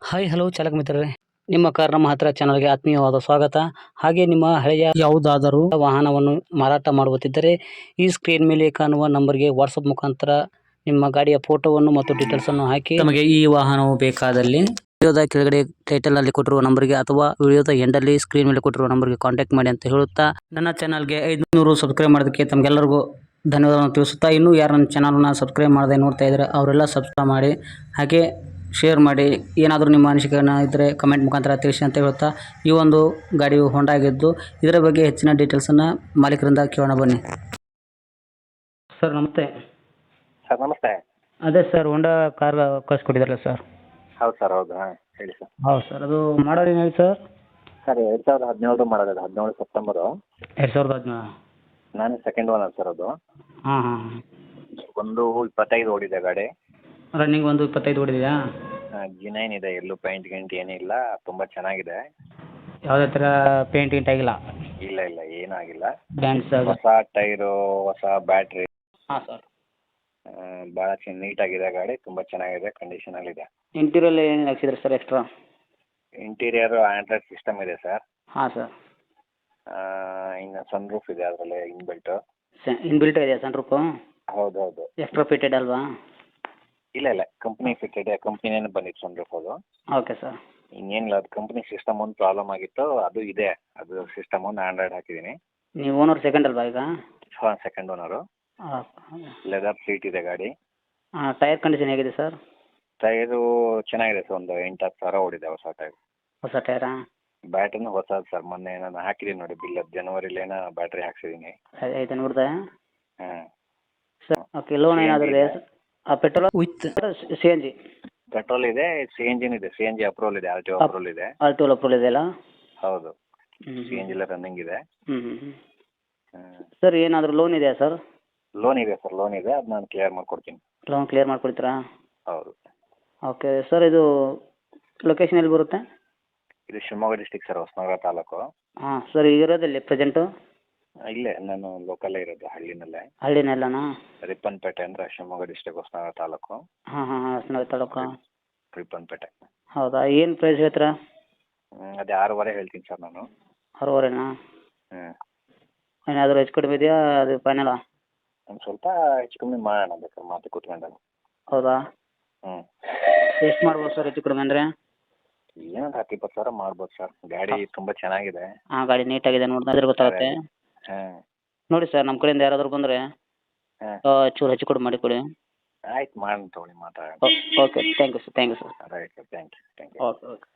Hi hello ಚಾಲಕ ಮಿತ್ರರೇ, ನಿಮ್ಮ ಕಾರ್ ನಮ್ಮ ಹತ್ರ ಚಾನಲ್ಗೆ ಆತ್ಮೀಯವಾದ ಸ್ವಾಗತ. ಹಾಗೆ ನಿಮ್ಮ ಹಳೆಯ ಯಾವುದಾದರೂ ವಾಹನವನ್ನು ಮಾರಾಟ ಮಾಡುತ್ತಿದ್ದರೆ ಈ ಸ್ಕ್ರೀನ್ ಮೇಲೆ ಕಾಣುವ ನಂಬರ್ಗೆ ವಾಟ್ಸಪ್ ಮುಖಾಂತರ ನಿಮ್ಮ ಗಾಡಿಯ ಫೋಟೋವನ್ನು ಮತ್ತು ಡೀಟೇಲ್ಸ್ ಅನ್ನು ಹಾಕಿ ನಮಗೆ ಈ ವಾಹನವು ಬೇಕಾದಲ್ಲಿ ವಿಡಿಯೋದ ಕೆಳಗಡೆ ಟೈಟಲ್ ಅಲ್ಲಿ ಕೊಟ್ಟಿರುವ ನಂಬರ್ಗೆ ಅಥವಾ ವಿಡಿಯೋದ ಎಂಡಲ್ಲಿ ಸ್ಕ್ರೀನ್ ಮೇಲೆ ಕೊಟ್ಟಿರುವ ನಂಬರ್ಗೆ ಕಾಂಟ್ಯಾಕ್ಟ್ ಮಾಡಿ ಅಂತ ಹೇಳುತ್ತಾ, ನನ್ನ ಚಾನಲ್ಗೆ 500 ಸಬ್ಸ್ಕ್ರೈಬ್ ಮಾಡೋದಕ್ಕೆ ತಮಗೆಲ್ಲರಿಗೂ ಧನ್ಯವಾದಗಳನ್ನು ತಿಳಿಸುತ್ತಾ, ಇನ್ನೂ ಯಾರು ನನ್ನ ಚಾನಲ್ನ ಸಬ್ಸ್ಕ್ರೈಬ್ ಮಾಡದೆ ನೋಡ್ತಾ ಇದ್ದಾರೆ ಅವರೆಲ್ಲ ಸಬ್ಸ್ಕ್ರೈಬ್ ಮಾಡಿ, ಹಾಗೆ ಶೇರ್ ಮಾಡಿ. ಏನಾದರೂ ನಿಮ್ಮ ಅನಿಸಿಕೆಯನ್ನು ಇದ್ದರೆ ಕಮೆಂಟ್ ಮುಖಾಂತರ ತಿಳಿಸಿ ಅಂತ ಹೇಳುತ್ತಾ, ಈ ಒಂದು ಗಾಡಿಯು ಹೋಂಡಾ ಆಗಿದ್ದು ಇದರ ಬಗ್ಗೆ ಹೆಚ್ಚಿನ ಡೀಟೇಲ್ಸನ್ನು ಮಾಲೀಕರಿಂದ ಕೇಳೋಣ ಬನ್ನಿ. ಸರ್ ನಮಸ್ತೆ. ಸರ್ ನಮಸ್ತೆ. ಅದೇ ಸರ್ ಹೋಂಡಾ ಕಾರ್ ಕಳಿಸ್ಕೊಟ್ಟಿದ್ರಲ್ಲ ಸರ್? ಹೌದು ಸರ್, ಹೌದು. ಹಾಂ, ಹೇಳಿ ಸರ್. ಹೌದು ಸರ್, ಅದು ಮಾಡೋದು ಏನು ಹೇಳಿ ಸರ್? ಸರ್ 2017 ಮಾಡೋದು, 17 ಸೆಪ್ಟೆಂಬರು. 2017. ನಾನು ಸೆಕೆಂಡ್ ಓನರ್ ಸರ್ ಅದು. ಹಾಂ ಹಾಂ. ಒಂದು 25 ಓಡಿದೆ ಗಾಡಿ. ರನ್ನಿಂಗ್ ಒಂದು 25 ಓಡಿದೆಯಾ? G9 ಇದೆ, ಎಲ್ಲೂ ಪೇಂಟ್ ಗಿಂಟ್ ಏನಿಲ್ಲ, ತುಂಬ ಚೆನ್ನಾಗಿದೆ. ಯಾವುದೇ ಥರ ಪೇಂಟ್ ಗಿಂಟ್ ಆಗಿಲ್ಲ? ಇಲ್ಲ ಇಲ್ಲ, ಏನೂ ಆಗಿಲ್ಲ. ಬ್ಯಾಂಡ್ಸ್? ಹೊಸ ಟೈರು, ಹೊಸ ಬ್ಯಾಟ್ರಿ. ಹಾಂ ಸರ್. ಭಾಳ ನೀಟಾಗಿದೆ ಗಾಡಿ, ತುಂಬ ಚೆನ್ನಾಗಿದೆ, ಕಂಡೀಷನಲ್ಲಿದೆ. ಇಂಟೀರಿಯಲ್ ಏನು ಹಾಕ್ಸಿದ್ರಿ sir extra? Interior android system ಇದೆ ಸರ್. ಹಾಂ ಸರ್. ಇನ್ನು ಸನ್ ರೂಫ್ ಇದೆ ಅದರಲ್ಲಿ ಇನ್ಬಿಲ್ಟು. ಇನ್ಬಿಲ್ಟ್ ಇದೆಯಾ ಸನ್ ರೂಫು? ಹೌದು ಹೌದು. ಎಕ್ಸ್ಟ್ರಾ ಫಿಟೆಡ್ ಅಲ್ವಾ? ಇಲ್ಲ ಇಲ್ಲ, ಕಂಪ್ನಿ ಫಿಟೆಡ್, ಕಂಪ್ನಿನೇ ಬಂದಿತ್ತು ಸನ್ ರೂಫ್ ಅದು. Okay sir. ಇನ್ನೇನಿಲ್ಲ, ಅದು ಕಂಪ್ನಿ ಸಿಸ್ಟಮ್ ಒಂದು ಪ್ರಾಬ್ಲಮ್ ಆಗಿತ್ತು, ಅದು ಇದೆ. ಅದು ಸಿಸ್ಟಮ್ ಒಂದು ಆಂಡ್ರಾಯ್ಡ್ ಹಾಕಿದ್ದೀನಿ. ನೀವು ಓನರ್ ಸೆಕೆಂಡ್ ಅಲ್ವಾ ಈಗ? ಹಾಂ, ಸೆಕೆಂಡ್ ಓನರು. ಲೆದರ್ ಸೀಟ್ ಇದೆ ಗಾಡಿ. ಹಾಂ, ಟೈರ್ ಕಂಡೀಷನ್ ಹೇಗಿದೆ ಸರ್? ಟೈರು ಚೆನ್ನಾಗಿದೆ ಸರ್, ಒಂದು 8-10 ಸಾವಿರ ಓಡಿದೆ ಹೊಸ ಟೈರ್. ಹೊಸ ಟೈರಾ? ಬ್ಯಾಟ್ರಿನೂ ಹೊಸದು ಸರ್, ಮೊನ್ನೆ ನಾನು ಹಾಕಿದ್ದೀನಿ ನೋಡಿ ಬಿಲ್, ಜನವರಿಲೇನೋ ಬ್ಯಾಟ್ರಿ ಹಾಕ್ಸಿದ್ದೀನಿ. ಆಯ್ತು ನೋಡಿದೆ. ಹಾಂ ಸರ್ ಓಕೆ, ಲೋನ್ ಏನಾದರೂ ಇದೆ sir? Petrol with C N G? Petrol ಇದೆ, ಸಿ ಎನ್ ಜಿನೂ ಇದೆ. ಸಿ ಎನ್ ಜಿ ಅಪ್ರೂವಲ್ ಇದೆ, ಆರ್ ಟಿ ಒ ಅಪ್ರೂವಲ್ ಇದೆ. ಆರ್ ಟಿ ಒ ಅಪ್ರೂವಲ್ ಇದೆಯಲ್ಲ? ಹೌದು, ಸಿ ಎನ್ ಜಿ ಎಲ್ಲ ರನ್ನಿಂಗ್ ಇದೆ. ಸರ್ ಏನಾದರೂ ಲೋನ್ ಇದೆಯಾ ಸರ್? ಲೋನ್ ಇದೆ ಸರ್, ಲೋನ್ ಇದೆ, ಅದು ನಾನು ಕ್ಲಿಯರ್ ಮಾಡ್ಕೊಡ್ತೀನಿ. ಲೋನ್ ಕ್ಲಿಯರ್ ಮಾಡ್ಕೊಡ್ತೀರಾ? ಹೌದು. ಓಕೆ ಸರ್, ಇದು ಲೊಕೇಶನ್ ಎಲ್ಲಿ ಬರುತ್ತೆ? ಇದು ಶಿವಮೊಗ್ಗ ಡಿಸ್ಟಿಕ್ ಸರ್, ಹೊಸನಗರ ತಾಲೂಕು. ಹಾಂ ಸರ್, ಇರೋದಲ್ಲಿ ಪ್ರೆಸೆಂಟು? ಇಲ್ಲೇ ನಾನು ಲೋಕಲ್ಲೇ ಇರೋದು, ಹಳ್ಳಿನಲ್ಲೇ. ಹಳ್ಳಿನೆಲ್ಲನಾ? ರಿಪ್ಪನ್ಪೇಟೆ ಅಂದರೆ ಶಿವಮೊಗ್ಗ ಡಿಸ್ಟಿಕ್, ಹೊಸನಗರ ತಾಲೂಕು. ಹಾಂ ಹಾಂ ಹಾಂ, ಹೊಸನಗರ ತಾಲೂಕು. ರಿಪ್ಪನ್ಪೇಟೆ. ಹೌದಾ, ಏನು ಪ್ರೈಸ್ ಹೇಳ್ತೀರಾ? ಅದೇ 6.5 ಹೇಳ್ತೀನಿ ಸರ್ ನಾನು. 6.5ನಾ? ಹ್ಞೂ. ಏನಾದರೂ ಹೆಚ್ಚು ಕಡಿಮೆ ಇದೆಯಾ, ಅದು ಫೈನಲಾ? ಒಂದು ಸ್ವಲ್ಪ ಹೆಚ್ಚು ಕಮ್ಮಿ ಮಾಡೋಣ ಬೇಕಾದ್ರೆ, ಮಾತು ಕೂತ್ಕೊಂಡಾಗ. ಹೌದಾ? ಹ್ಞೂ. ಎಷ್ಟು ಮಾಡ್ಬೋದು ಸರ್ ಹೆಚ್ಚು ಕಡಿಮೆ ಅಂದರೆ? ಏನೊಂದು 10-20 ಸಾವಿರ ಮಾಡ್ಬೋದು ಸರ್, ಗಾಡಿ ತುಂಬ ಚೆನ್ನಾಗಿದೆ. ಹಾಂ, ಗಾಡಿ ನೀಟಾಗಿದೆ, ನೋಡಿದ್ರೆ ಗೊತ್ತಾಗುತ್ತೆ. ಹಾಂ. ನೋಡಿ ಸರ್, ನಮ್ಮ ಕಡೆಯಿಂದ ಯಾರಾದರೂ ಬಂದರೆ ಹಾಂ, ಚೂರು ಹೆಚ್ಚು ಕಡಿಮೆ ಮಾಡಿ ಕೊಡಿ. ಆಯ್ತು, ಮಾಡೋಣ ತೊಗೊಳ್ಳಿ, ಮಾತಾಡೋಣ. Okay, thank you sir. Right sir, thank you. Okay okay.